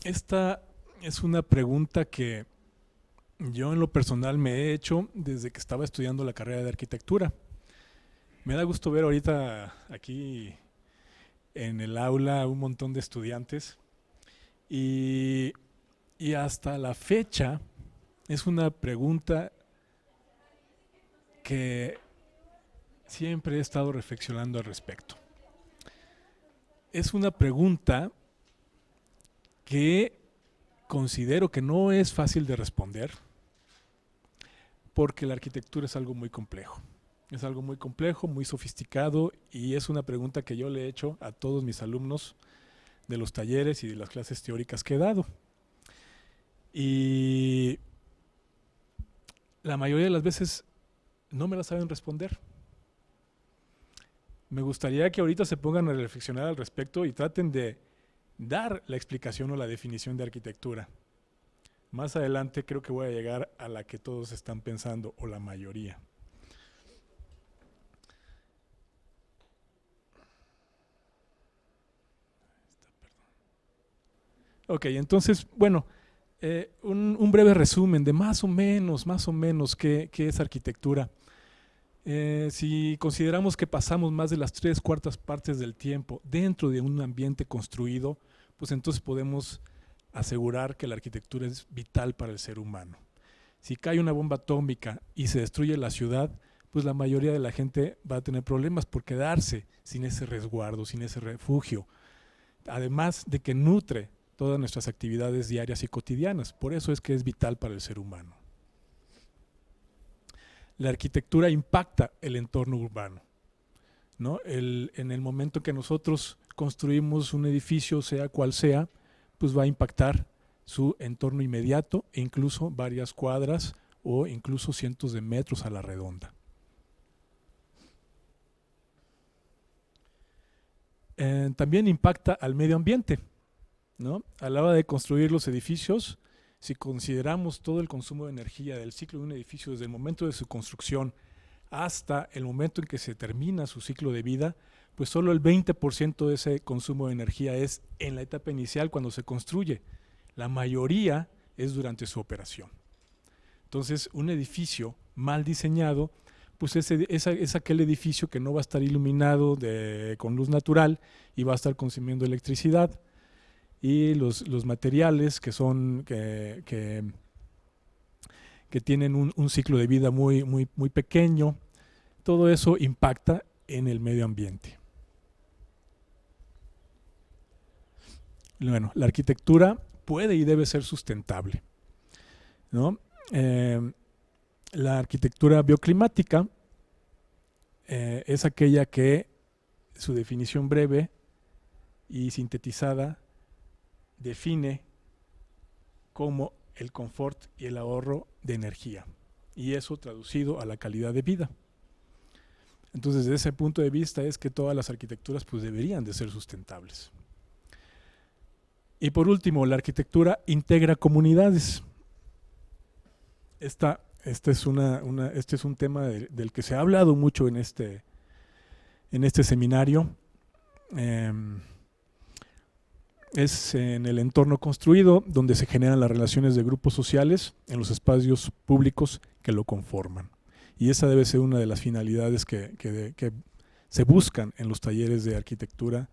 Esta es una pregunta que yo en lo personal me he hecho desde que estaba estudiando la carrera de arquitectura. Me da gusto ver ahorita aquí en el aula un montón de estudiantes y, y hasta la fecha es una pregunta que siempre he estado reflexionando al respecto. Es una pregunta que considero que no es fácil de responder porque la arquitectura es algo muy complejo. Es algo muy complejo, muy sofisticado y es una pregunta que yo le he hecho a todos mis alumnos de los talleres y de las clases teóricas que he dado. Y la mayoría de las veces no me la saben responder. Me gustaría que ahorita se pongan a reflexionar al respecto y traten de dar la explicación o la definición de arquitectura. Más adelante creo que voy a llegar a la que todos están pensando, o la mayoría. Ok, entonces, bueno, un breve resumen de más o menos qué es arquitectura. Si consideramos que pasamos más de las 3/4 partes del tiempo dentro de un ambiente construido, pues entonces podemos asegurar que la arquitectura es vital para el ser humano. Si cae una bomba atómica y se destruye la ciudad, pues la mayoría de la gente va a tener problemas por quedarse sin ese resguardo, sin ese refugio. Además de que nutre todas nuestras actividades diarias y cotidianas. Por eso es que es vital para el ser humano. La arquitectura impacta el entorno urbano, ¿no? En el momento que nosotros construimos un edificio, sea cual sea, pues va a impactar su entorno inmediato e incluso varias cuadras o incluso cientos de metros a la redonda. También impacta al medio ambiente, ¿no? A la hora de construir los edificios, si consideramos todo el consumo de energía del ciclo de un edificio desde el momento de su construcción hasta el momento en que se termina su ciclo de vida, pues solo el 20% de ese consumo de energía es en la etapa inicial cuando se construye. La mayoría es durante su operación. Entonces, un edificio mal diseñado, pues es aquel edificio que no va a estar iluminado con luz natural y va a estar consumiendo electricidad. Y los materiales que tienen un ciclo de vida muy pequeño, todo eso impacta en el medio ambiente. Bueno, la arquitectura puede y debe ser sustentable, ¿no? La arquitectura bioclimática es aquella que su definición breve y sintetizada define como el confort y el ahorro de energía, y eso traducido a la calidad de vida. Entonces, desde ese punto de vista es que todas las arquitecturas pues deberían de ser sustentables. Y por último, la arquitectura integra comunidades. Este es un tema del que se ha hablado mucho en este seminario. Es en el entorno construido donde se generan las relaciones de grupos sociales en los espacios públicos que lo conforman. Y esa debe ser una de las finalidades que se buscan en los talleres de arquitectura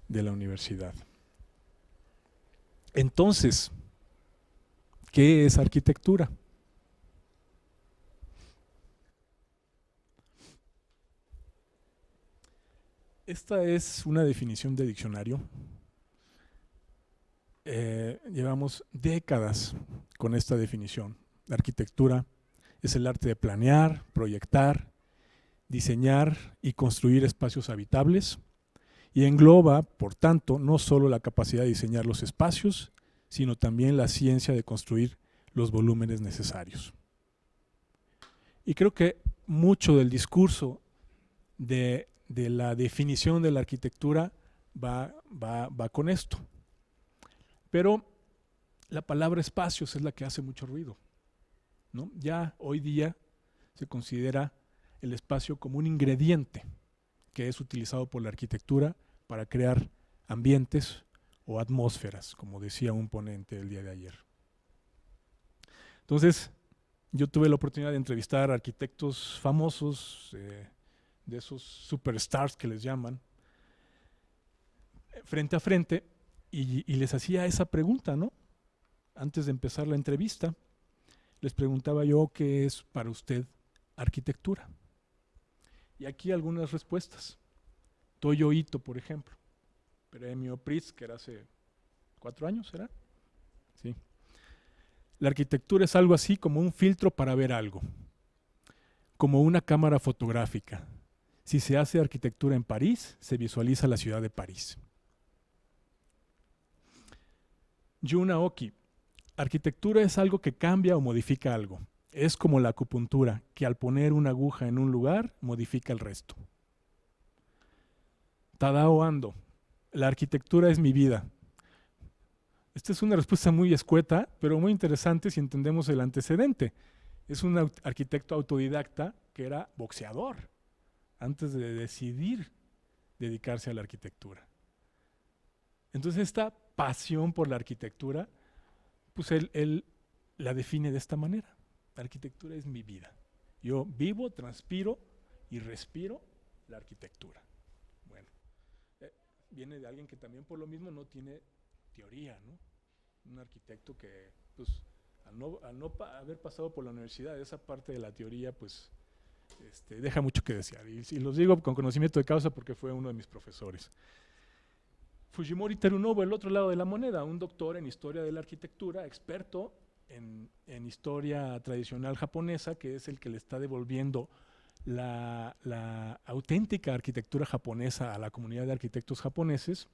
de la universidad. Entonces, ¿qué es arquitectura? Esta es una definición de diccionario. Llevamos décadas con esta definición. La arquitectura es el arte de planear, proyectar, diseñar y construir espacios habitables, y engloba, por tanto, no solo la capacidad de diseñar los espacios, sino también la ciencia de construir los volúmenes necesarios. Y creo que mucho del discurso de la definición de la arquitectura va con esto. Pero la palabra espacios es la que hace mucho ruido, ¿no? Ya hoy día se considera el espacio como un ingrediente que es utilizado por la arquitectura para crear ambientes o atmósferas, como decía un ponente el día de ayer. Entonces, yo tuve la oportunidad de entrevistar arquitectos famosos, de esos superstars que les llaman, frente a frente, y les hacía esa pregunta, ¿no? Antes de empezar la entrevista, les preguntaba yo qué es para usted arquitectura. Y aquí algunas respuestas. Toyo Ito, por ejemplo, premio Priz, que era hace 4 años, ¿será? Sí. La arquitectura es algo así como un filtro para ver algo, como una cámara fotográfica. Si se hace arquitectura en París, se visualiza la ciudad de París. Jun Aoki, arquitectura es algo que cambia o modifica algo. Es como la acupuntura, que al poner una aguja en un lugar, modifica el resto. Tadao Ando, la arquitectura es mi vida. Esta es una respuesta muy escueta, pero muy interesante si entendemos el antecedente. Es un arquitecto autodidacta que era boxeador antes de decidir dedicarse a la arquitectura. Entonces esta pasión por la arquitectura, pues él la define de esta manera. La arquitectura es mi vida. Yo vivo, transpiro y respiro la arquitectura. Bueno, viene de alguien que también por lo mismo no tiene teoría, ¿no? Un arquitecto que, pues, al no haber pasado por la universidad, esa parte de la teoría, pues, deja mucho que desear. Y los digo con conocimiento de causa porque fue uno de mis profesores. Fujimori Terunobu, el otro lado de la moneda, un doctor en historia de la arquitectura, experto en historia tradicional japonesa, que es el que le está devolviendo la auténtica arquitectura japonesa a la comunidad de arquitectos japoneses,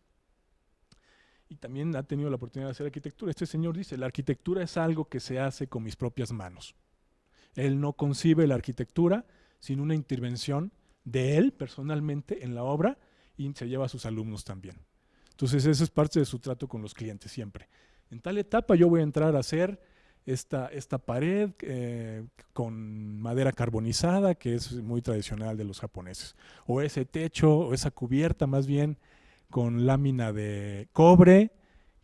y también ha tenido la oportunidad de hacer arquitectura. Este señor dice, la arquitectura es algo que se hace con mis propias manos. Él no concibe la arquitectura sin una intervención de él personalmente en la obra, y se lleva a sus alumnos también. Entonces eso es parte de su trato con los clientes siempre. En tal etapa yo voy a entrar a hacer esta pared con madera carbonizada, que es muy tradicional de los japoneses, o ese techo, o esa cubierta más bien, con lámina de cobre,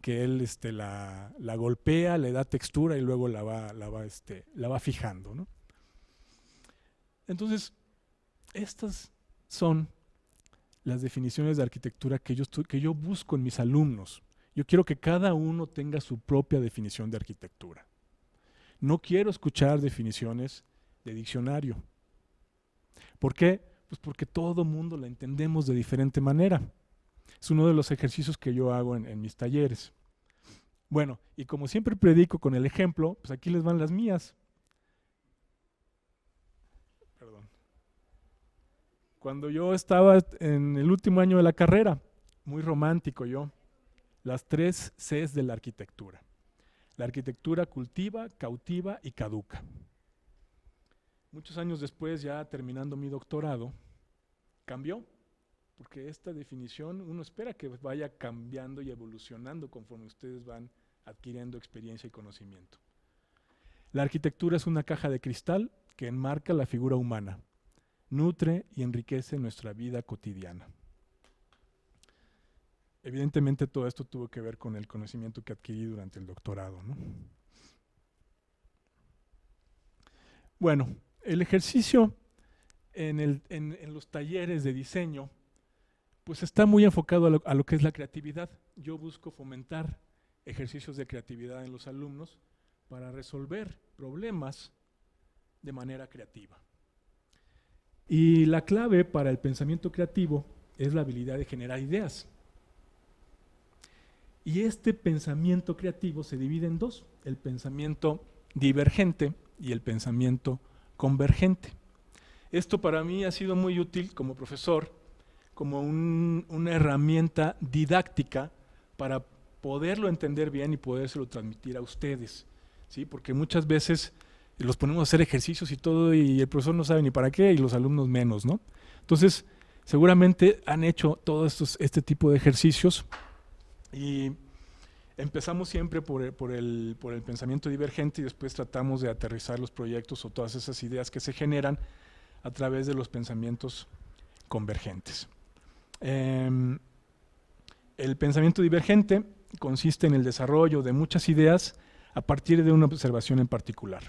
que él la golpea, le da textura y luego la va fijando, ¿no? Entonces, estas son las definiciones de arquitectura que yo busco en mis alumnos. Yo quiero que cada uno tenga su propia definición de arquitectura. No quiero escuchar definiciones de diccionario. ¿Por qué? Pues porque todo mundo la entendemos de diferente manera. Es uno de los ejercicios que yo hago en mis talleres. Bueno, y como siempre predico con el ejemplo, pues aquí les van las mías. Perdón. Cuando yo estaba en el último año de la carrera, muy romántico yo, las 3 Cs de la arquitectura. La arquitectura cultiva, cautiva y caduca. Muchos años después, ya terminando mi doctorado, cambió, porque esta definición uno espera que vaya cambiando y evolucionando conforme ustedes van adquiriendo experiencia y conocimiento. La arquitectura es una caja de cristal que enmarca la figura humana, nutre y enriquece nuestra vida cotidiana. Evidentemente todo esto tuvo que ver con el conocimiento que adquirí durante el doctorado, ¿no? Bueno, el ejercicio en los talleres de diseño pues está muy enfocado a lo que es la creatividad. Yo busco fomentar ejercicios de creatividad en los alumnos para resolver problemas de manera creativa. Y la clave para el pensamiento creativo es la habilidad de generar ideas. Y este pensamiento creativo se divide en dos, el pensamiento divergente y el pensamiento convergente. Esto para mí ha sido muy útil como profesor, como una herramienta didáctica para poderlo entender bien y podérselo transmitir a ustedes, ¿sí? Porque muchas veces los ponemos a hacer ejercicios y todo y el profesor no sabe ni para qué y los alumnos menos, ¿no? Entonces, seguramente han hecho todos este tipo de ejercicios y empezamos siempre por el pensamiento divergente y después tratamos de aterrizar los proyectos o todas esas ideas que se generan a través de los pensamientos convergentes. El pensamiento divergente consiste en el desarrollo de muchas ideas a partir de una observación en particular.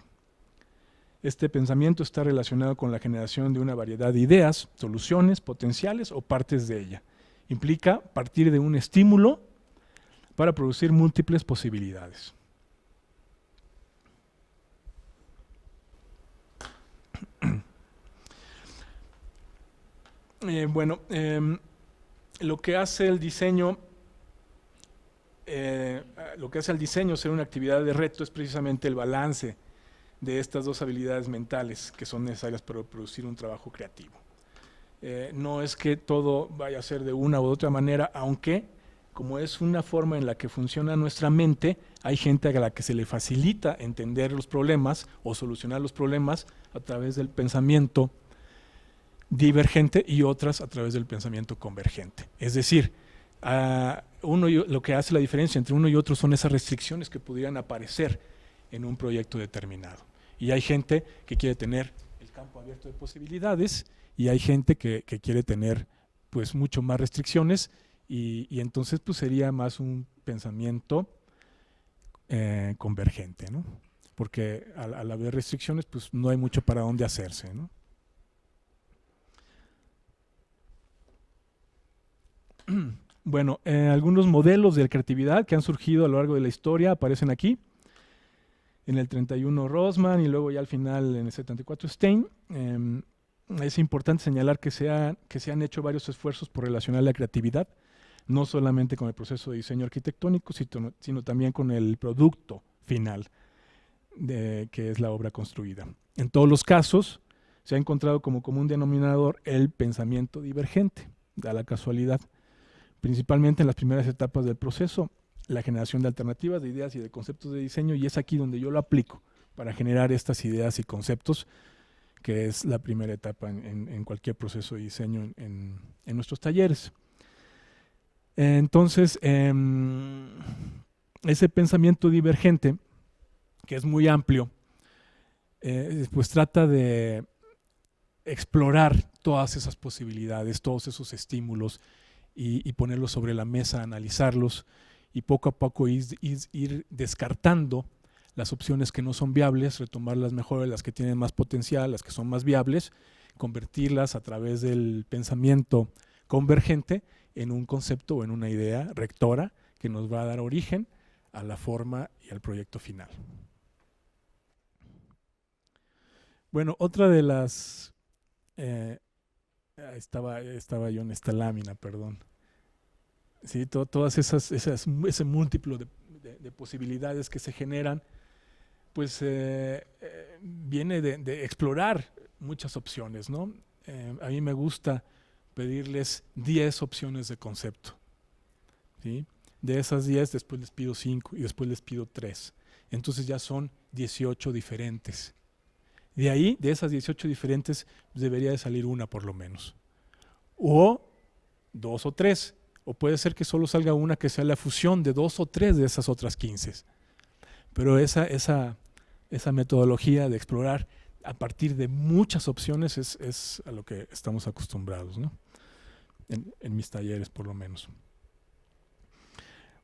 Este pensamiento está relacionado con la generación de una variedad de ideas, soluciones, potenciales o partes de ella. Implica partir de un estímulo para producir múltiples posibilidades. Lo que hace el diseño ser una actividad de reto es precisamente el balance de estas dos habilidades mentales que son necesarias para producir un trabajo creativo. No es que todo vaya a ser de una u otra manera, aunque como es una forma en la que funciona nuestra mente, hay gente a la que se le facilita entender los problemas o solucionar los problemas a través del pensamiento divergente y otras a través del pensamiento convergente. Es decir, lo que hace la diferencia entre uno y otro son esas restricciones que pudieran aparecer en un proyecto determinado. Y hay gente que quiere tener el campo abierto de posibilidades y hay gente que quiere tener pues mucho más restricciones y entonces pues sería más un pensamiento convergente, ¿no? Porque al haber restricciones pues no hay mucho para dónde hacerse, ¿no? Bueno, algunos modelos de creatividad que han surgido a lo largo de la historia aparecen aquí. En el 31 Rosman y luego ya al final en el 74 Stein. Es importante señalar que se han hecho varios esfuerzos por relacionar la creatividad, no solamente con el proceso de diseño arquitectónico, sino también con el producto final, que es la obra construida. En todos los casos se ha encontrado como común denominador el pensamiento divergente, da la casualidad, principalmente en las primeras etapas del proceso, la generación de alternativas, de ideas y de conceptos de diseño, y es aquí donde yo lo aplico para generar estas ideas y conceptos, que es la primera etapa en cualquier proceso de diseño en nuestros talleres. Entonces, ese pensamiento divergente, que es muy amplio, pues trata de explorar todas esas posibilidades, todos esos estímulos y ponerlos sobre la mesa, analizarlos y poco a poco ir descartando las opciones que no son viables, retomar las mejores, las que tienen más potencial, las que son más viables, convertirlas a través del pensamiento convergente en un concepto o en una idea rectora que nos va a dar origen a la forma y al proyecto final. Bueno, otra de las... estaba yo en esta lámina, perdón. Sí, todas ese múltiplo de posibilidades que se generan, pues viene de explorar muchas opciones, ¿no? A mí me gusta pedirles 10 opciones de concepto, ¿sí? De esas 10 después les pido 5 y después les pido 3. Entonces ya son 18 diferentes. De ahí, de esas 18 diferentes, debería de salir una por lo menos. O 2 o 3. O puede ser que solo salga una que sea la fusión de 2 o 3 de esas otras 15. Pero esa metodología de explorar a partir de muchas opciones es a lo que estamos acostumbrados, ¿no? En mis talleres, por lo menos.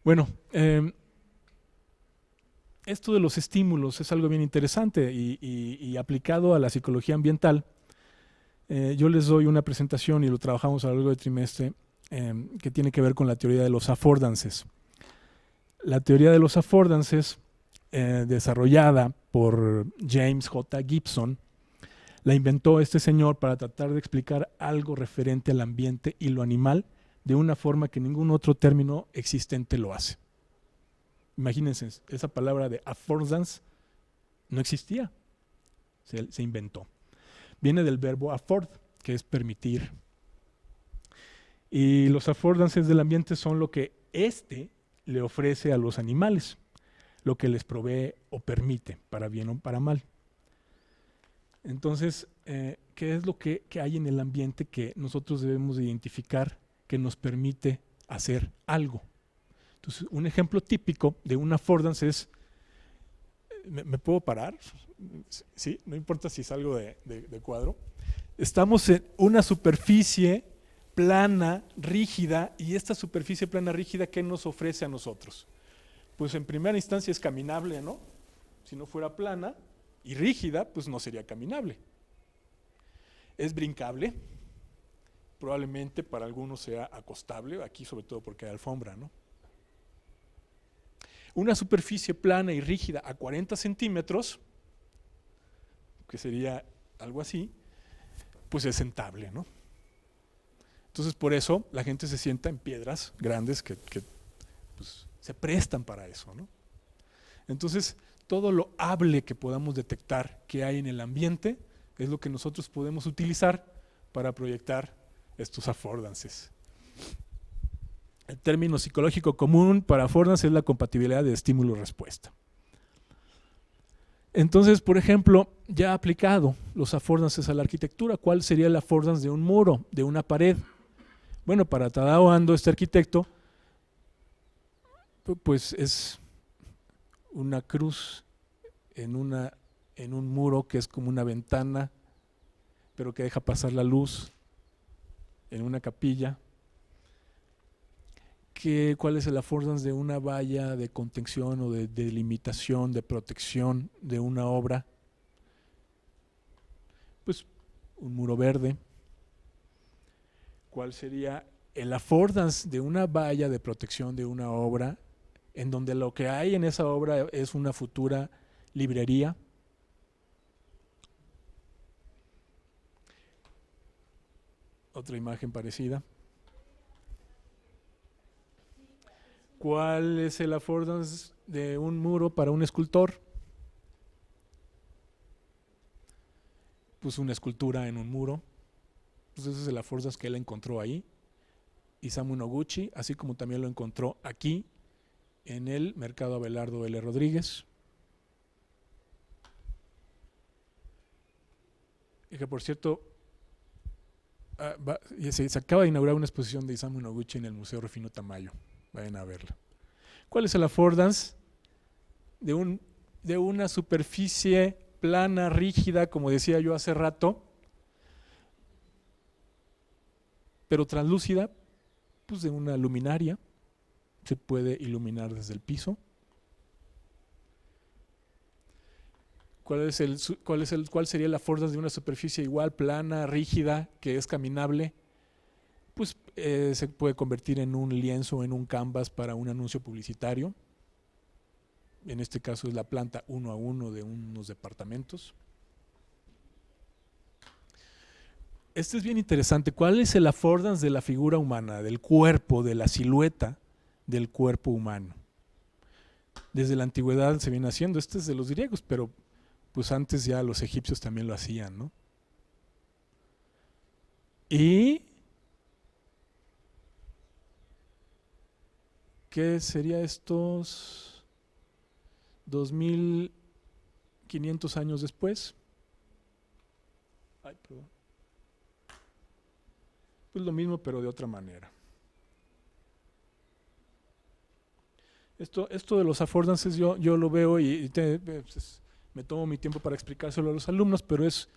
Bueno, esto de los estímulos es algo bien interesante y aplicado a la psicología ambiental. Yo les doy una presentación y lo trabajamos a lo largo del trimestre que tiene que ver con la teoría de los affordances. La teoría de los affordances, desarrollada por James J. Gibson, la inventó este señor para tratar de explicar algo referente al ambiente y lo animal de una forma que ningún otro término existente lo hace. Imagínense, esa palabra de affordance no existía, se inventó. Viene del verbo afford, que es permitir. Y los affordances del ambiente son lo que éste le ofrece a los animales, lo que les provee o permite, para bien o para mal. Entonces, ¿qué es lo que hay en el ambiente que nosotros debemos de identificar que nos permite hacer algo? Entonces, un ejemplo típico de un affordance es, ¿me puedo parar? Sí, no importa si salgo de cuadro. Estamos en una superficie plana, rígida, y esta superficie plana rígida, ¿qué nos ofrece a nosotros? Pues en primera instancia es caminable, ¿no? Si no fuera plana y rígida, pues no sería caminable. Es brincable, probablemente para algunos sea acostable, aquí sobre todo porque hay alfombra, ¿no? Una superficie plana y rígida a 40 centímetros, que sería algo así, pues es sentable, ¿no? Entonces por eso la gente se sienta en piedras grandes que pues, se prestan para eso, ¿no? Entonces todo lo hable que podamos detectar que hay en el ambiente es lo que nosotros podemos utilizar para proyectar estos affordances. El término psicológico común para affordance es la compatibilidad de estímulo-respuesta. Entonces, por ejemplo, ya aplicado los affordances a la arquitectura, ¿cuál sería el affordance de un muro, de una pared? Bueno, para Tadao Ando, este arquitecto, pues es una cruz en un muro que es como una ventana, pero que deja pasar la luz, en una capilla. ¿Cuál es el affordance de una valla de contención o de delimitación, de protección de una obra? Pues un muro verde. ¿Cuál sería el affordance de una valla de protección de una obra en donde lo que hay en esa obra es una futura librería? Otra imagen parecida. ¿Cuál es el affordance de un muro para un escultor? Pues una escultura en un muro. Pues ese es el affordance que él encontró ahí. Isamu Noguchi, así como también lo encontró aquí en el Mercado Abelardo L. Rodríguez. Y que por cierto, se acaba de inaugurar una exposición de Isamu Noguchi en el Museo Rufino Tamayo. Vayan a verla. ¿Cuál es el affordance de una superficie plana, rígida, como decía yo hace rato, pero translúcida? Pues de una luminaria, se puede iluminar desde el piso. ¿Cuál sería el affordance de una superficie igual, plana, rígida, que es caminable? Pues se puede convertir en un lienzo, en un canvas para un anuncio publicitario. En este caso es la planta 1 a 1 de unos departamentos. Este es bien interesante. ¿Cuál es el affordance de la figura humana, del cuerpo, de la silueta del cuerpo humano? Desde la antigüedad se viene haciendo. Este es de los griegos, pero pues antes ya los egipcios también lo hacían, ¿no? ¿Y qué sería estos 2500 años después? Ay, perdón. Pues lo mismo, pero de otra manera. Esto de los affordances yo lo veo y me tomo mi tiempo para explicárselo a los alumnos, pero es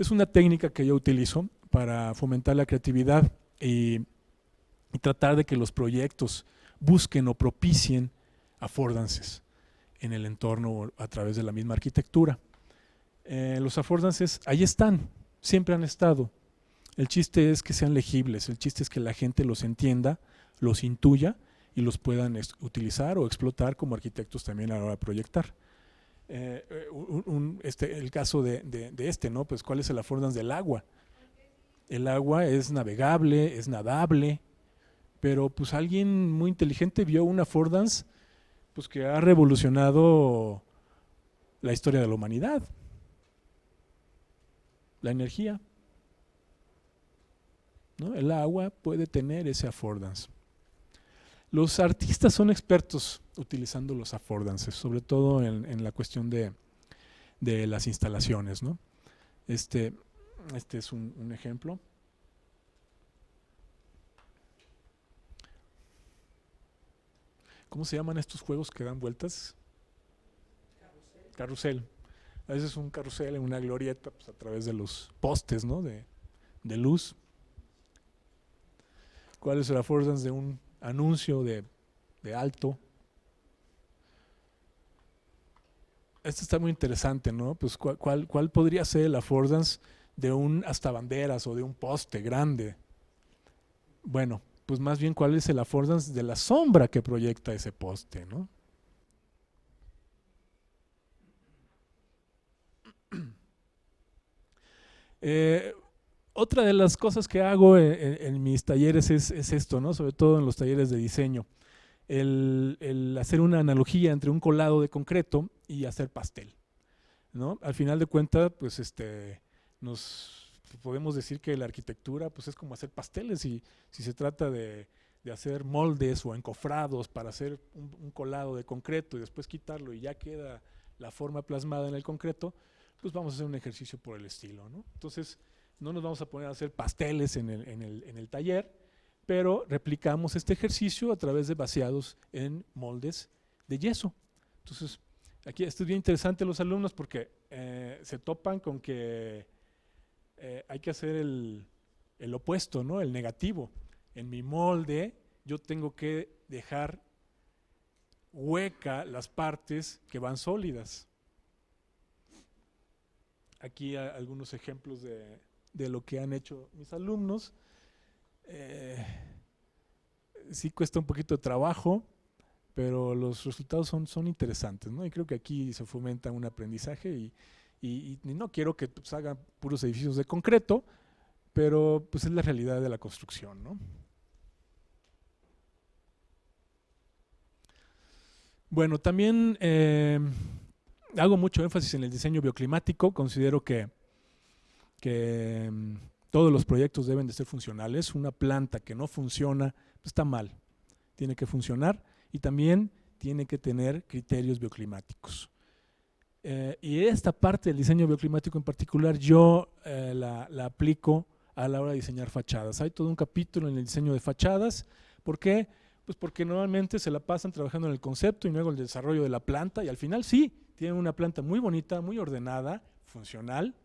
una técnica que yo utilizo para fomentar la creatividad y tratar de que los proyectos busquen o propicien affordances en el entorno a través de la misma arquitectura. Los affordances ahí están, siempre han estado. El chiste es que sean legibles, el chiste es que la gente los entienda, los intuya y los puedan utilizar o explotar como arquitectos también a la hora de proyectar. El caso de ¿no? Pues ¿cuál es el affordance del agua? El agua es navegable, es nadable, pero pues alguien muy inteligente vio un affordance pues que ha revolucionado la historia de la humanidad. La energía, ¿no? El agua puede tener ese affordance. Los artistas son expertos utilizando los affordances, sobre todo en la cuestión de las instalaciones, ¿no? Este es un ejemplo. ¿Cómo se llaman estos juegos que dan vueltas? Carrusel. A veces un carrusel en una glorieta pues, a través de los postes, ¿no? de luz. ¿Cuál es el affordance de un anuncio de alto? Esto está muy interesante, ¿no? Pues ¿cuál podría ser el affordance de un hasta banderas o de un poste grande? Bueno, pues más bien cuál es el affordance de la sombra que proyecta ese poste, ¿no? Eh, Otra de las cosas que hago en mis talleres es esto, ¿no? Sobre todo en los talleres de diseño. El hacer una analogía entre un colado de concreto y hacer pastel, ¿no? Al final de cuentas, pues nos podemos decir que la arquitectura pues es como hacer pasteles y si se trata de hacer moldes o encofrados para hacer un colado de concreto y después quitarlo y ya queda la forma plasmada en el concreto, pues vamos a hacer un ejercicio por el estilo, ¿no? Entonces, no nos vamos a poner a hacer pasteles en el taller, pero replicamos este ejercicio a través de vaciados en moldes de yeso. Entonces, aquí esto es bien interesante los alumnos porque se topan con que hay que hacer el opuesto, ¿no? El negativo. En mi molde yo tengo que dejar hueca las partes que van sólidas. Aquí algunos ejemplos de lo que han hecho mis alumnos. Sí cuesta un poquito de trabajo, pero los resultados son interesantes, ¿no? Y creo que aquí se fomenta un aprendizaje y no quiero que pues, hagan puros edificios de concreto, pero pues es la realidad de la construcción, ¿no? Bueno, también hago mucho énfasis en el diseño bioclimático, considero que todos los proyectos deben de ser funcionales, una planta que no funciona pues, está mal, tiene que funcionar y también tiene que tener criterios bioclimáticos. Y esta parte del diseño bioclimático en particular yo la aplico a la hora de diseñar fachadas. Hay todo un capítulo en el diseño de fachadas. ¿Por qué? Pues porque normalmente se la pasan trabajando en el concepto y luego el desarrollo de la planta y al final sí, tienen una planta muy bonita, muy ordenada, funcional,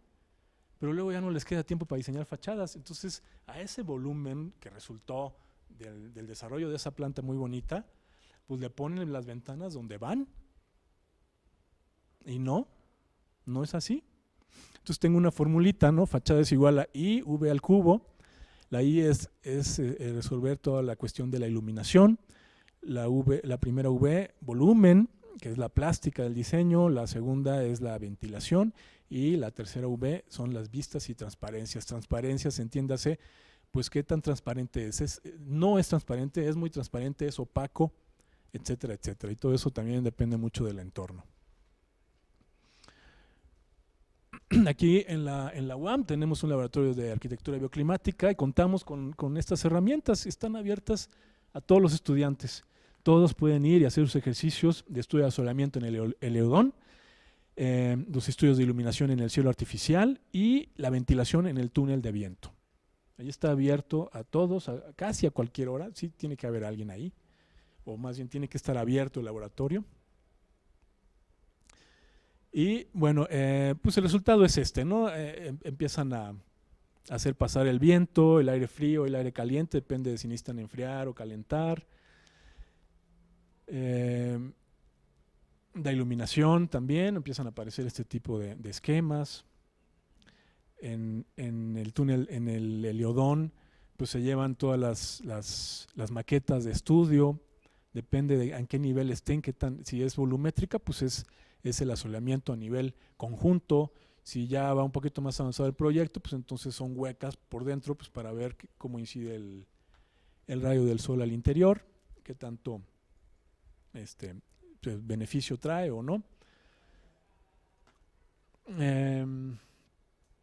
pero luego ya no les queda tiempo para diseñar fachadas. Entonces, a ese volumen que resultó del desarrollo de esa planta muy bonita, pues le ponen las ventanas donde van. Y no es así. Entonces tengo una formulita, ¿no? Fachada es igual a I, V al cubo. La I es resolver toda la cuestión de la iluminación. La primera V, volumen, que es la plástica del diseño. La segunda es la ventilación. Y la tercera V son las vistas y transparencias. Transparencias, entiéndase, pues qué tan transparente es. No es transparente, es muy transparente, es opaco, etcétera, etcétera. Y todo eso también depende mucho del entorno. Aquí en la UAM tenemos un laboratorio de arquitectura bioclimática y contamos con estas herramientas. Están abiertas a todos los estudiantes. Todos pueden ir y hacer sus ejercicios de estudio de asolamiento en el Eleodón, los estudios de iluminación en el cielo artificial y la ventilación en el túnel de viento. Ahí está abierto a todos, casi a cualquier hora. Sí tiene que haber alguien ahí, o más bien tiene que estar abierto el laboratorio. Y bueno, pues el resultado es este, ¿no? Empiezan a hacer pasar el viento, el aire frío, el aire caliente, depende de si necesitan enfriar o calentar. La iluminación también, empiezan a aparecer este tipo de esquemas. En el túnel, en el Heliodón, pues se llevan todas las maquetas de estudio, depende de en qué nivel estén, si es volumétrica, pues es el asoleamiento a nivel conjunto. Si ya va un poquito más avanzado el proyecto, pues entonces son huecas por dentro, pues para ver cómo incide el rayo del sol al interior, qué tanto pues, beneficio trae o no.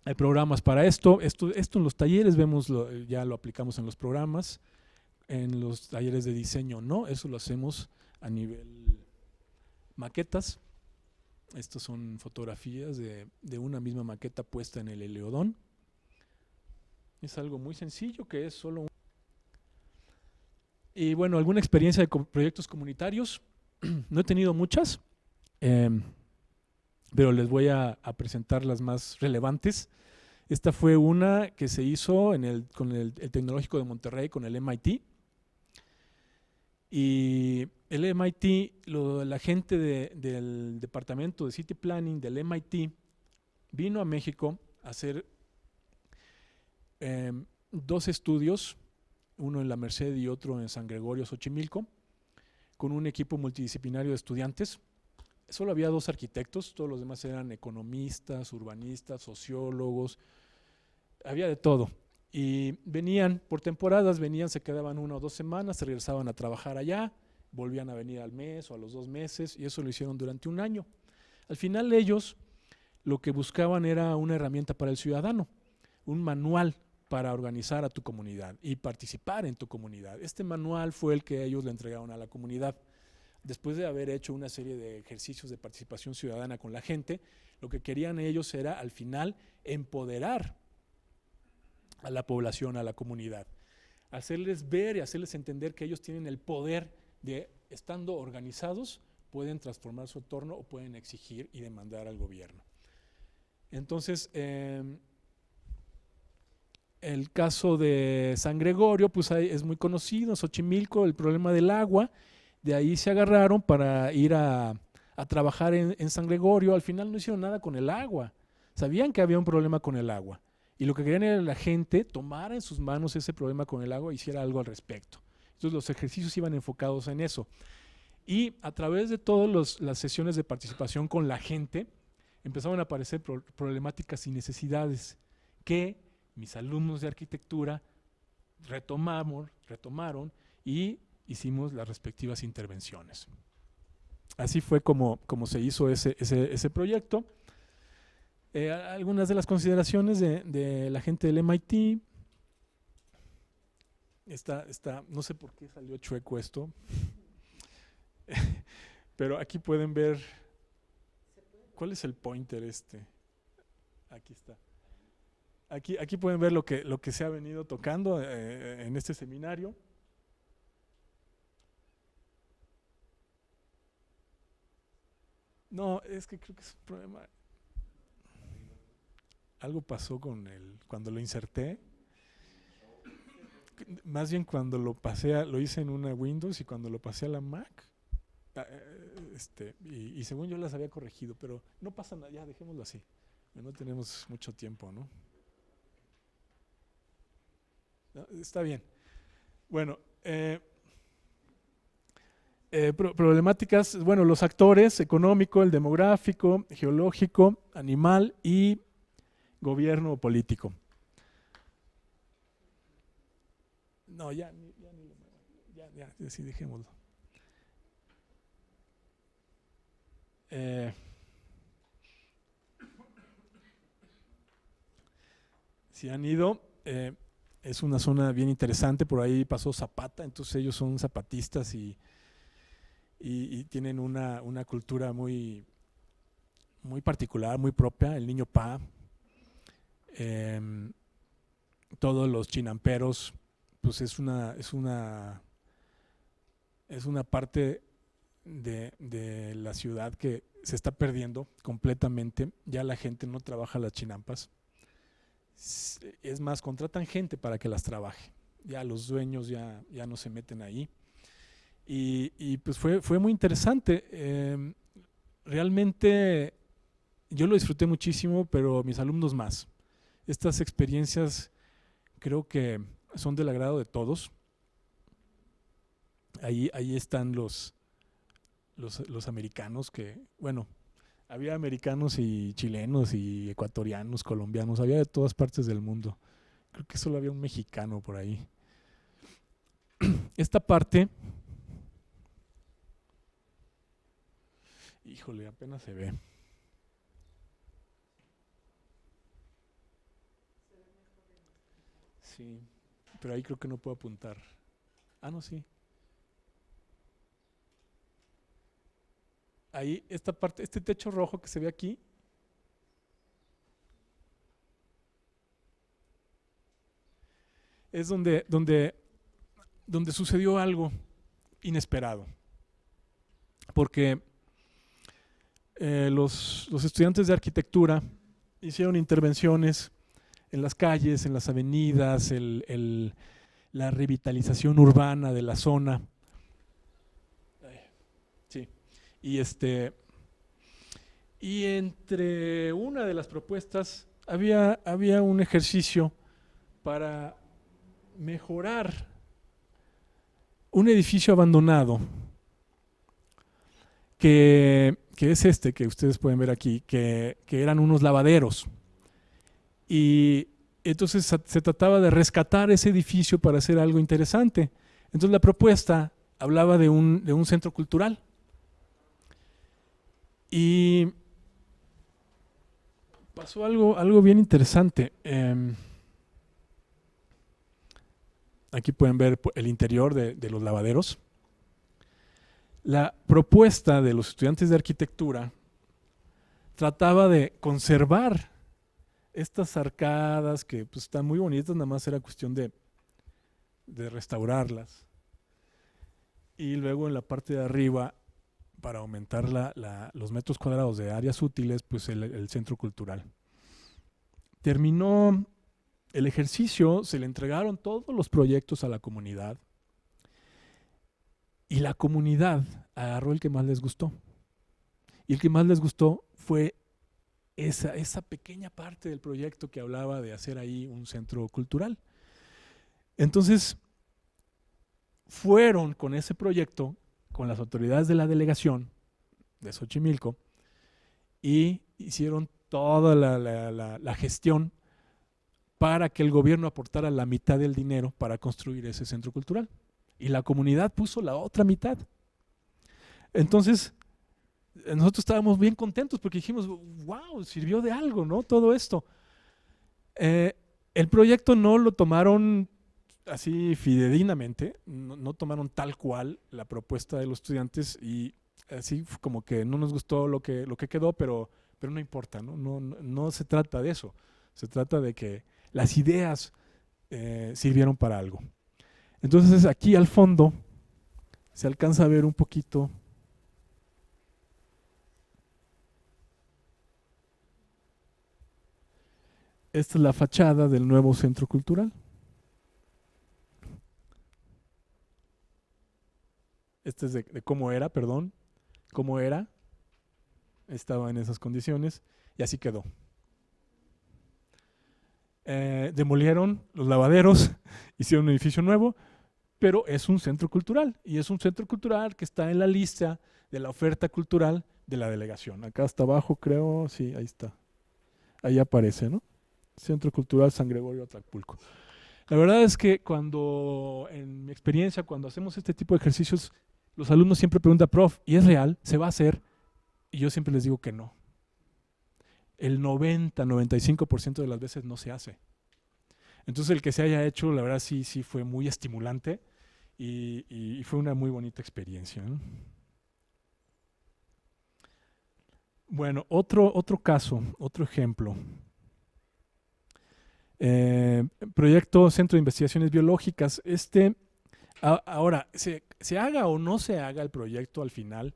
Hay programas para esto en los talleres vemos, ya lo aplicamos en los programas, en los talleres de diseño no, eso lo hacemos a nivel maquetas. Estas son fotografías de una misma maqueta puesta en el Heliodón. Es algo muy sencillo que es solo y bueno, alguna experiencia de proyectos comunitarios. No he tenido muchas, pero les voy a presentar las más relevantes. Esta fue una que se hizo con el Tecnológico de Monterrey, con el MIT. Y el MIT, la gente del departamento de City Planning del MIT vino a México a hacer 2 estudios, uno en la Merced y otro en San Gregorio, Xochimilco, con un equipo multidisciplinario de estudiantes. Solo había 2 arquitectos, todos los demás eran economistas, urbanistas, sociólogos, había de todo. Y venían por temporadas, se quedaban 1 o 2 semanas, se regresaban a trabajar allá, volvían a venir al mes o a los 2 meses, y eso lo hicieron durante 1 año. Al final ellos lo que buscaban era una herramienta para el ciudadano, un manual para organizar a tu comunidad y participar en tu comunidad. Este manual fue el que ellos le entregaron a la comunidad. Después de haber hecho una serie de ejercicios de participación ciudadana con la gente, lo que querían ellos era al final empoderar a la población, a la comunidad, hacerles ver y hacerles entender que ellos tienen el poder de, estando organizados, pueden transformar su entorno o pueden exigir y demandar al gobierno. Entonces, el caso de San Gregorio, pues es muy conocido, Xochimilco, el problema del agua, de ahí se agarraron para ir a trabajar en San Gregorio. Al final no hicieron nada con el agua, sabían que había un problema con el agua, y lo que querían era que la gente tomara en sus manos ese problema con el agua e hiciera algo al respecto. Entonces los ejercicios iban enfocados en eso. Y a través de todas las sesiones de participación con la gente, empezaron a aparecer problemáticas y necesidades que mis alumnos de arquitectura retomaron y hicimos las respectivas intervenciones. Así fue como se hizo ese proyecto. Algunas de las consideraciones de la gente del MIT. No sé por qué salió chueco esto, pero aquí pueden ver. ¿Cuál es el pointer este? Aquí está. Aquí pueden ver lo que se ha venido tocando en este seminario. No, es que creo que es un problema. Algo pasó cuando lo inserté. Más bien cuando lo hice en una Windows y cuando lo pasé a la Mac. Y según yo las había corregido, pero no pasa nada, ya dejémoslo así. No tenemos mucho tiempo, ¿no? No, está bien. Bueno, problemáticas, bueno, los actores: económico, el demográfico, geológico, animal y gobierno o político. No, ya, sí, dejémoslo. Si han ido, es una zona bien interesante, por ahí pasó Zapata, entonces ellos son zapatistas y tienen una cultura muy, muy particular, muy propia, el niño Pa, todos los chinamperos, pues es una parte de la ciudad que se está perdiendo completamente. Ya la gente no trabaja las chinampas, es más, contratan gente para que las trabaje, ya los dueños ya no se meten ahí, y pues fue muy interesante. Realmente yo lo disfruté muchísimo, pero mis alumnos más. Estas experiencias creo que son del agrado de todos. Ahí están los americanos, que bueno, había americanos y chilenos y ecuatorianos, colombianos, había de todas partes del mundo. Creo que solo había un mexicano por ahí. Esta parte, híjole, apenas se ve. Sí, pero ahí creo que no puedo apuntar. Ah, no, sí. Ahí, esta parte, este techo rojo que se ve aquí, es donde sucedió algo inesperado. Porque los estudiantes de arquitectura hicieron intervenciones en las calles, en las avenidas, la revitalización urbana de la zona. Sí. Y entre una de las propuestas había un ejercicio para mejorar un edificio abandonado que es que ustedes pueden ver aquí, que eran unos lavaderos. Y entonces se trataba de rescatar ese edificio para hacer algo interesante. Entonces la propuesta hablaba de un centro cultural. Y pasó algo bien interesante. Aquí pueden ver el interior de los lavaderos. La propuesta de los estudiantes de arquitectura trataba de conservar estas arcadas que pues, están muy bonitas, nada más era cuestión de restaurarlas. Y luego en la parte de arriba, para aumentar los metros cuadrados de áreas útiles, pues el centro cultural. Terminó el ejercicio, se le entregaron todos los proyectos a la comunidad y la comunidad agarró el que más les gustó. Y el que más les gustó fue esa pequeña parte del proyecto que hablaba de hacer ahí un centro cultural. Entonces, fueron con ese proyecto, con las autoridades de la delegación de Xochimilco, y hicieron toda la gestión para que el gobierno aportara la mitad del dinero para construir ese centro cultural. Y la comunidad puso la otra mitad. Entonces, nosotros estábamos bien contentos porque dijimos, wow, sirvió de algo, ¿no? Todo esto. El proyecto no lo tomaron así fidedignamente, no tomaron tal cual la propuesta de los estudiantes y así como que no nos gustó lo que quedó, pero no importa, no se trata de eso. Se trata de que las ideas sirvieron para algo. Entonces aquí al fondo se alcanza a ver un poquito esta es la fachada del nuevo centro cultural. Este es de cómo era, cómo era, estaba en esas condiciones y así quedó. Demolieron los lavaderos, hicieron un edificio nuevo, pero es un centro cultural y es un centro cultural que está en la lista de la oferta cultural de la delegación. Acá hasta abajo creo, sí, ahí está. Ahí aparece, ¿no? Centro Cultural San Gregorio Atlacpulco. La verdad es que en mi experiencia, cuando hacemos este tipo de ejercicios, los alumnos siempre preguntan, prof, ¿y es real? ¿Se va a hacer? Y yo siempre les digo que no. El 90-95% de las veces no se hace. Entonces el que se haya hecho, la verdad sí fue muy estimulante y fue una muy bonita experiencia, ¿no? Bueno, otro caso, otro ejemplo. Proyecto Centro de Investigaciones Biológicas. Ahora, se haga o no se haga el proyecto al final,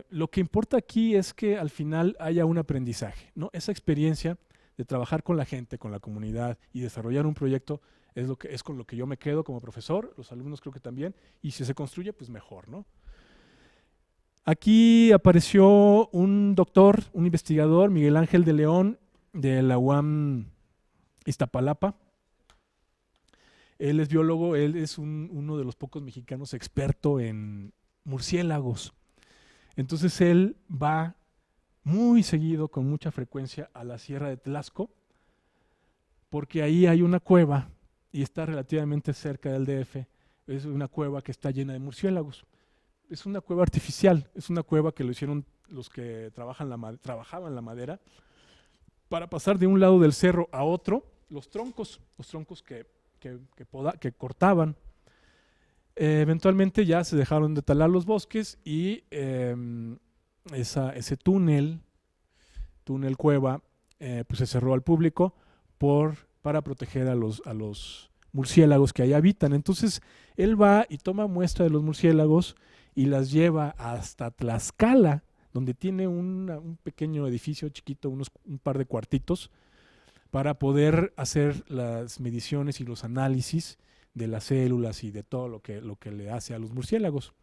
lo que importa aquí es que al final haya un aprendizaje, ¿no? Esa experiencia de trabajar con la gente, con la comunidad y desarrollar un proyecto es con lo que yo me quedo como profesor, los alumnos creo que también, y si se construye, pues mejor, ¿no? Aquí apareció un doctor, un investigador, Miguel Ángel de León, de la UAM Iztapalapa. Él es biólogo, él es uno de los pocos mexicanos experto en murciélagos. Entonces él va muy seguido, con mucha frecuencia, a la Sierra de Tlaxco, porque ahí hay una cueva y está relativamente cerca del DF. Es una cueva que está llena de murciélagos. Es una cueva artificial, es una cueva que lo hicieron los que trabajaban la madera para pasar de un lado del cerro a otro los troncos que cortaban. Eventualmente ya se dejaron de talar los bosques y ese túnel cueva, pues se cerró al público para proteger a los murciélagos que ahí habitan. Entonces él va y toma muestra de los murciélagos y las lleva hasta Tlaxcala, donde tiene un pequeño edificio chiquito, un par de cuartitos, para poder hacer las mediciones y los análisis de las células y de todo lo que le hace a los murciélagos.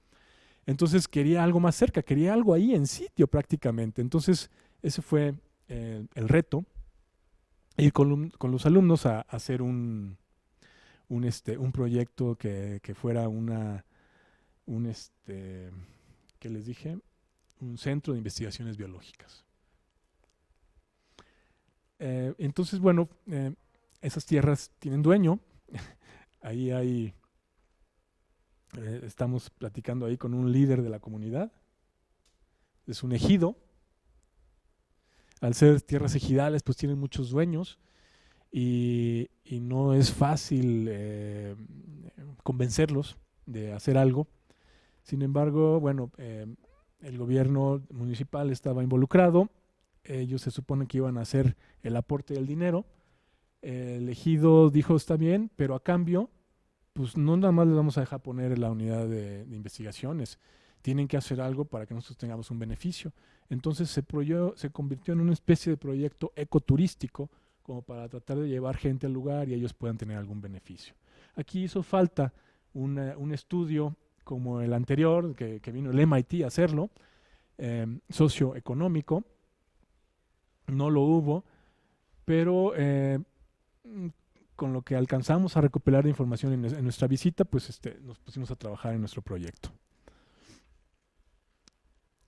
Entonces quería algo más cerca, quería algo ahí en sitio prácticamente. Entonces ese fue el reto, ir con los alumnos a hacer un proyecto que fuera ¿qué les dije? Un centro de investigaciones biológicas. Entonces, bueno, esas tierras tienen dueño. Ahí estamos platicando ahí con un líder de la comunidad. Es un ejido. Al ser tierras ejidales, pues tienen muchos dueños y no es fácil convencerlos de hacer algo. Sin embargo, bueno, el gobierno municipal estaba involucrado. Ellos se supone que iban a hacer el aporte del dinero. El ejido dijo, está bien, pero a cambio, pues no nada más les vamos a dejar poner la unidad de investigaciones. Tienen que hacer algo para que nosotros tengamos un beneficio. Entonces se convirtió en una especie de proyecto ecoturístico, como para tratar de llevar gente al lugar y ellos puedan tener algún beneficio. Aquí hizo falta un estudio como el anterior, que vino el MIT a hacerlo, socioeconómico. No lo hubo, pero con lo que alcanzamos a recopilar de información en nuestra visita, pues nos pusimos a trabajar en nuestro proyecto.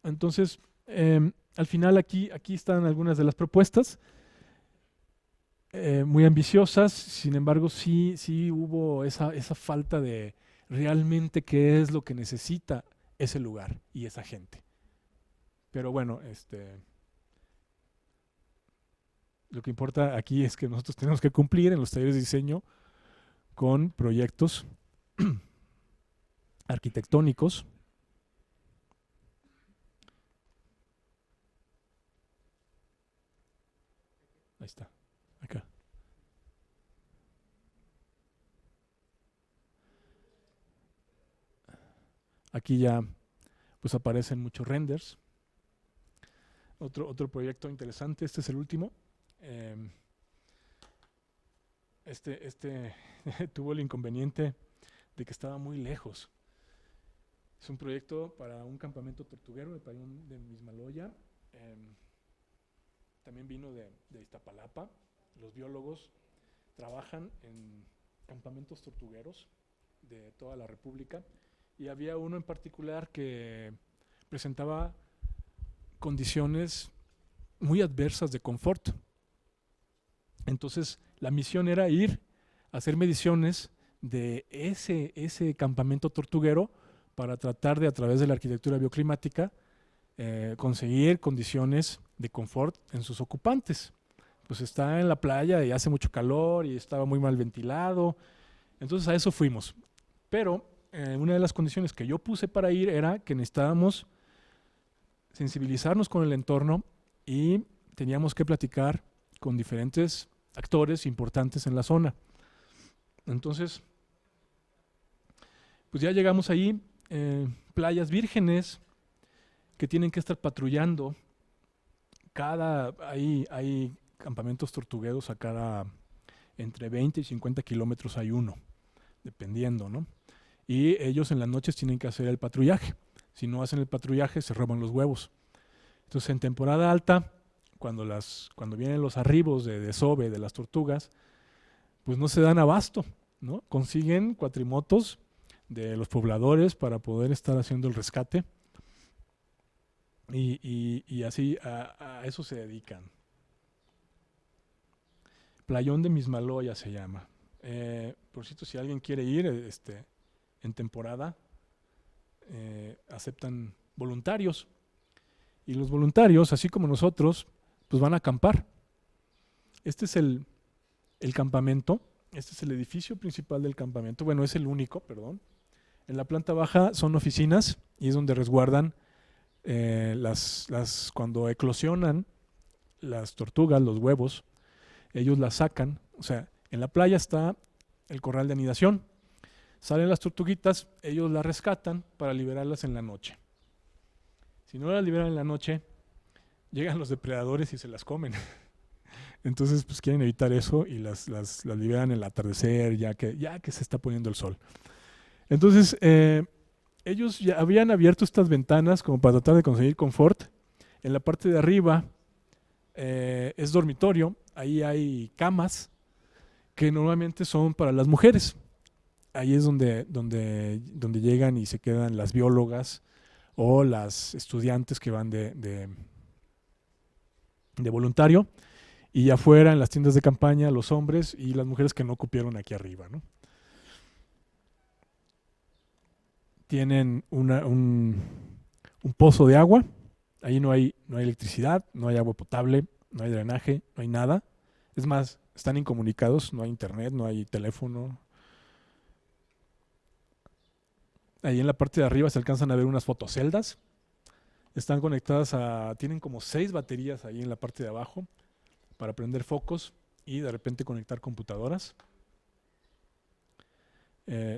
Entonces, al final aquí están algunas de las propuestas, muy ambiciosas. Sin embargo, sí hubo esa falta de realmente qué es lo que necesita ese lugar y esa gente. Pero bueno, lo que importa aquí es que nosotros tenemos que cumplir en los talleres de diseño con proyectos arquitectónicos. Ahí está, acá. Aquí ya pues aparecen muchos renders. Otro proyecto interesante, este es el último. Tuvo el inconveniente de que estaba muy lejos. Es un proyecto para un campamento tortuguero del Playón de Mismaloya. También vino de Iztapalapa. Los biólogos trabajan en campamentos tortugueros de toda la República y había uno en particular que presentaba condiciones muy adversas de confort. Entonces la misión era ir a hacer mediciones de ese campamento tortuguero para tratar de, a través de la arquitectura bioclimática, conseguir condiciones de confort en sus ocupantes. Pues está en la playa y hace mucho calor y estaba muy mal ventilado. Entonces a eso fuimos. Pero una de las condiciones que yo puse para ir era que necesitábamos sensibilizarnos con el entorno y teníamos que platicar con diferentes actores importantes en la zona. Entonces, pues ya llegamos ahí, playas vírgenes que tienen que estar patrullando. Hay campamentos tortugueros a cada entre 20 y 50 kilómetros hay uno, dependiendo, ¿no? Y ellos en las noches tienen que hacer el patrullaje. Si no hacen el patrullaje, se roban los huevos. Entonces, en temporada alta, cuando vienen los arribos de desove de las tortugas, pues no se dan abasto, ¿no? Consiguen cuatrimotos de los pobladores para poder estar haciendo el rescate y así a eso se dedican. Playón de Mismaloya se llama. Por cierto, si alguien quiere ir en temporada, aceptan voluntarios. Y los voluntarios, así como nosotros, pues van a acampar. Este es el campamento. Este es el edificio principal del campamento. Bueno, es el único, perdón. En la planta baja son oficinas y es donde resguardan cuando eclosionan las tortugas, los huevos, ellos las sacan. O sea, en la playa está el corral de anidación. Salen las tortuguitas, ellos las rescatan para liberarlas en la noche. Si no las liberan en la noche, llegan los depredadores y se las comen. Entonces, pues quieren evitar eso y las liberan en el atardecer, ya que se está poniendo el sol. Entonces, ellos ya habían abierto estas ventanas como para tratar de conseguir confort. En la parte de arriba es dormitorio, ahí hay camas que normalmente son para las mujeres. Ahí es donde llegan y se quedan las biólogas o las estudiantes que van de voluntario, y afuera en las tiendas de campaña los hombres y las mujeres que no cupieron aquí arriba, ¿no? Tienen un pozo de agua, ahí no hay electricidad, no hay agua potable, no hay drenaje, no hay nada. Es más, están incomunicados, no hay internet, no hay teléfono. Ahí en la parte de arriba se alcanzan a ver unas fotoceldas. Están conectadas tienen como 6 baterías ahí en la parte de abajo para prender focos y de repente conectar computadoras.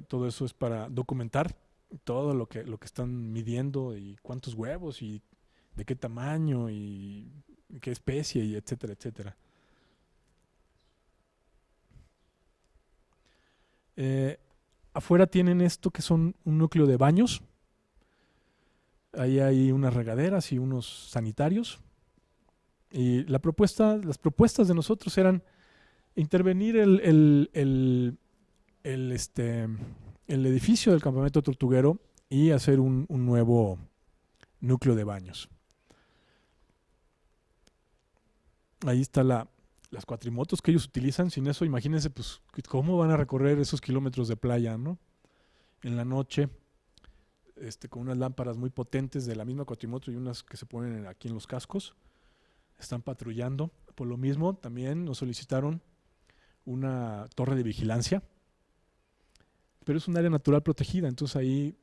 Todo eso es para documentar todo lo que están midiendo y cuántos huevos y de qué tamaño y qué especie y etcétera, etcétera. Eh, Afuera tienen esto que son un núcleo de baños. Ahí hay unas regaderas y unos sanitarios. Y las propuestas de nosotros eran intervenir el edificio del campamento tortuguero y hacer un nuevo núcleo de baños. Ahí está las cuatrimotos que ellos utilizan. Sin eso, imagínense, pues, cómo van a recorrer esos kilómetros de playa, ¿no? En la noche, con unas lámparas muy potentes de la misma cuatrimoto y unas que se ponen aquí en los cascos. Están patrullando. Por lo mismo, también nos solicitaron una torre de vigilancia, pero es un área natural protegida, entonces ahí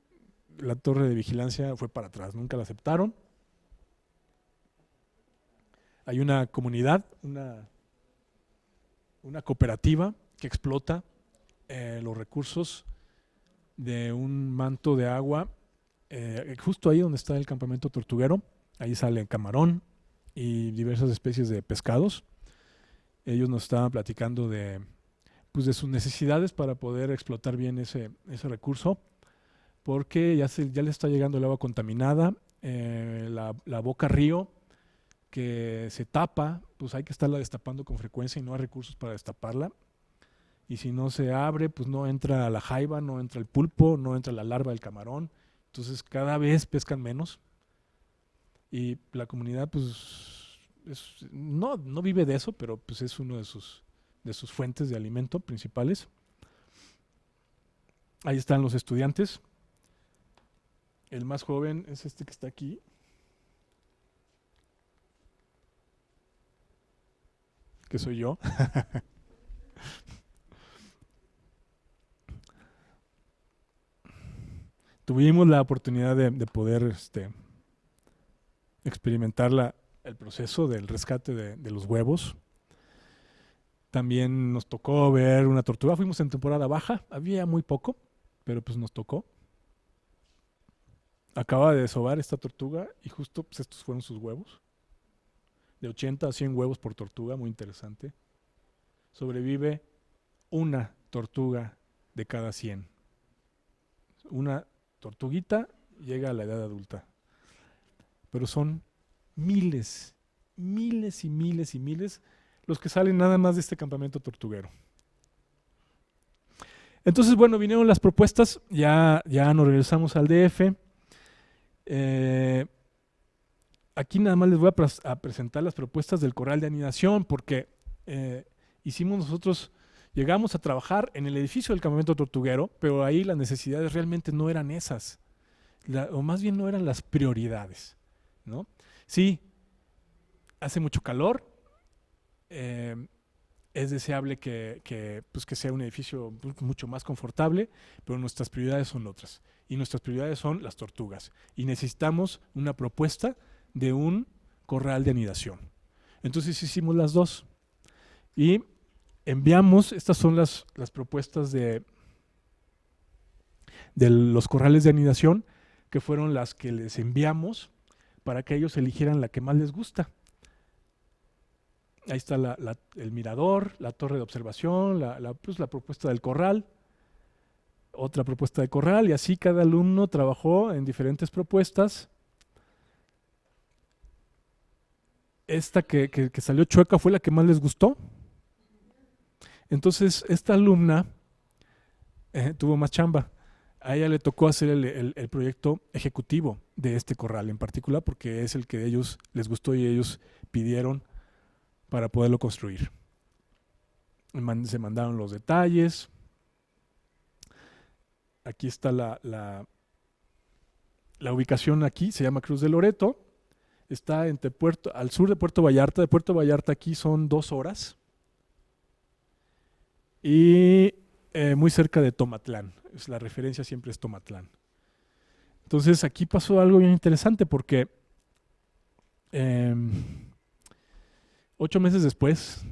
la torre de vigilancia fue para atrás, nunca la aceptaron. Hay una comunidad, una cooperativa que explota los recursos de un manto de agua justo ahí donde está el campamento tortuguero. Ahí sale camarón y diversas especies de pescados. Ellos nos estaban platicando pues de sus necesidades para poder explotar bien ese recurso, porque ya le está llegando el agua contaminada, la boca río que se tapa, pues hay que estarla destapando con frecuencia y no hay recursos para destaparla. Y si no se abre, pues no entra la jaiba, no entra el pulpo, no entra la larva del camarón. Entonces cada vez pescan menos. Y la comunidad, pues, no vive de eso, pero pues es uno de sus fuentes de alimento principales. Ahí están los estudiantes. El más joven es este que está aquí. Que soy yo. Tuvimos la oportunidad de poder experimentar el proceso del rescate de los huevos. También nos tocó ver una tortuga. Fuimos en temporada baja, había muy poco, pero pues nos tocó. Acaba de desovar esta tortuga y justo pues estos fueron sus huevos. De 80 a 100 huevos por tortuga, muy interesante. Sobrevive una tortuga de cada 100. Una tortuguita llega a la edad adulta. Pero son miles, miles y miles y miles los que salen nada más de este campamento tortuguero. Entonces, bueno, vinieron las propuestas, ya nos regresamos al DF. Aquí nada más les voy a presentar las propuestas del corral de anidación, porque llegamos a trabajar en el edificio del campamento tortuguero, pero ahí las necesidades realmente no eran esas, o más bien no eran las prioridades, ¿no? Sí, hace mucho calor, es deseable que sea un edificio mucho más confortable, pero nuestras prioridades son otras. Y nuestras prioridades son las tortugas. Y necesitamos una propuesta de un corral de anidación. Entonces hicimos las dos. Y enviamos, estas son las propuestas de los corrales de anidación, que fueron las que les enviamos para que ellos eligieran la que más les gusta. Ahí está el mirador, la torre de observación, pues la propuesta del corral, otra propuesta de corral, y así cada alumno trabajó en diferentes propuestas. Esta que salió chueca fue la que más les gustó. Entonces, esta alumna tuvo más chamba. A ella le tocó hacer el proyecto ejecutivo de este corral en particular, porque es el que a ellos les gustó y ellos pidieron para poderlo construir. Se mandaron los detalles. Aquí está la ubicación aquí, se llama Cruz de Loreto. Está al sur de Puerto Vallarta. De Puerto Vallarta aquí son 2 horas. Y muy cerca de Tomatlán. La referencia siempre es Tomatlán. Entonces aquí pasó algo bien interesante porque 8 meses después,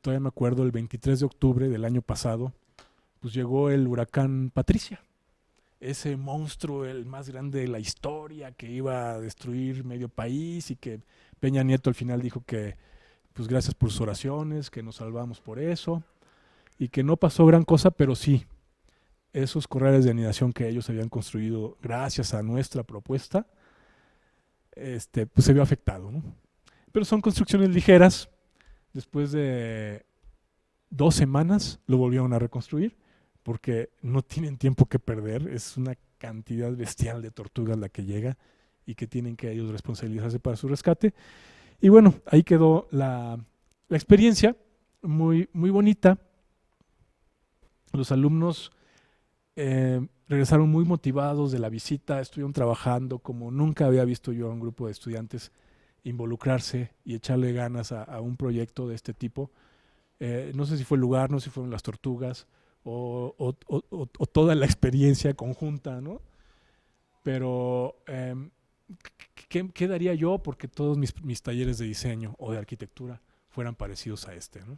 todavía me acuerdo, el 23 de octubre del año pasado, pues llegó el huracán Patricia. Ese monstruo, el más grande de la historia, que iba a destruir medio país y que Peña Nieto al final dijo que pues gracias por sus oraciones, que nos salvamos por eso y que no pasó gran cosa, pero sí, esos corrales de anidación que ellos habían construido gracias a nuestra propuesta, pues se vio afectado, ¿no? Pero son construcciones ligeras. Después de 2 semanas lo volvieron a reconstruir porque no tienen tiempo que perder. Es una cantidad bestial de tortugas la que llega y que tienen que ellos responsabilizarse para su rescate. Y bueno, ahí quedó la experiencia, muy, muy bonita. Los alumnos regresaron muy motivados de la visita, estuvieron trabajando como nunca había visto yo a un grupo de estudiantes involucrarse y echarle ganas a un proyecto de este tipo. No sé si fue el lugar, no sé si fueron las tortugas o toda la experiencia conjunta, ¿no? Pero ¿qué daría yo porque todos mis talleres de diseño o de arquitectura fueran parecidos a este, ¿no?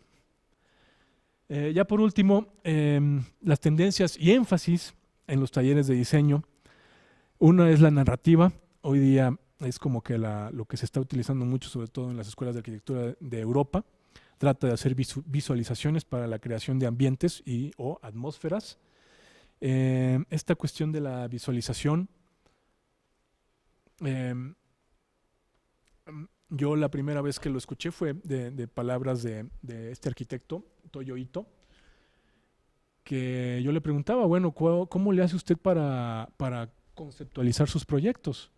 Ya por último, las tendencias y énfasis en los talleres de diseño. Una es la narrativa. Hoy día es como que lo que se está utilizando mucho, sobre todo en las escuelas de arquitectura de Europa. Trata de hacer visualizaciones para la creación de ambientes o atmósferas. Esta cuestión de la visualización, yo la primera vez que lo escuché fue de palabras de este arquitecto, Toyo Ito, que yo le preguntaba, bueno, ¿cómo le hace usted para conceptualizar sus proyectos?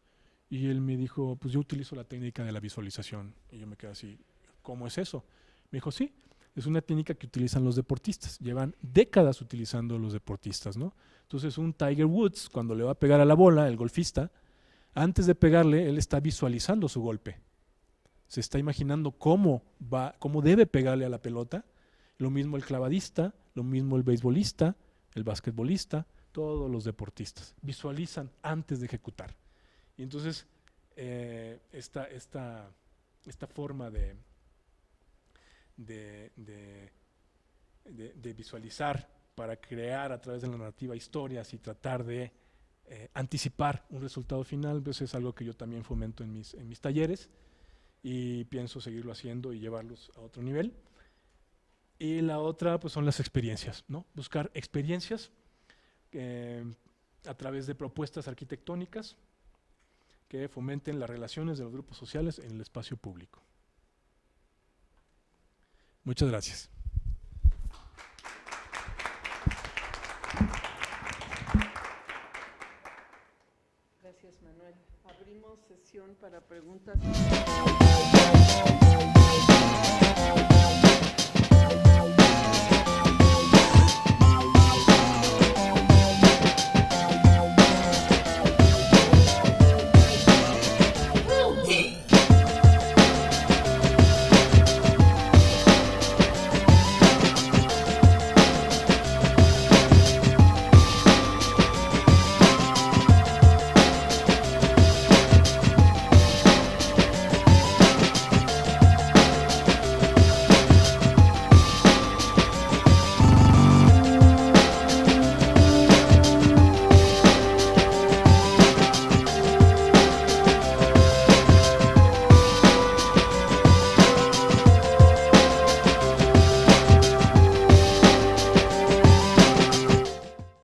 Y él me dijo, pues yo utilizo la técnica de la visualización. Y yo me quedé así, ¿cómo es eso? Me dijo, sí, es una técnica que utilizan los deportistas. Llevan décadas utilizando los deportistas, ¿no? Entonces un Tiger Woods, cuando le va a pegar a la bola, el golfista, antes de pegarle, él está visualizando su golpe. Se está imaginando cómo debe pegarle a la pelota. Lo mismo el clavadista, lo mismo el beisbolista, el basquetbolista, todos los deportistas. Visualizan antes de ejecutar. Y entonces, esta forma de visualizar para crear a través de la narrativa historias y tratar de anticipar un resultado final, pues es algo que yo también fomento en mis talleres y pienso seguirlo haciendo y llevarlos a otro nivel. Y la otra pues son las experiencias, ¿no? Buscar experiencias a través de propuestas arquitectónicas que fomenten las relaciones de los grupos sociales en el espacio público. Muchas gracias. Gracias, Manuel. Abrimos sesión para preguntas.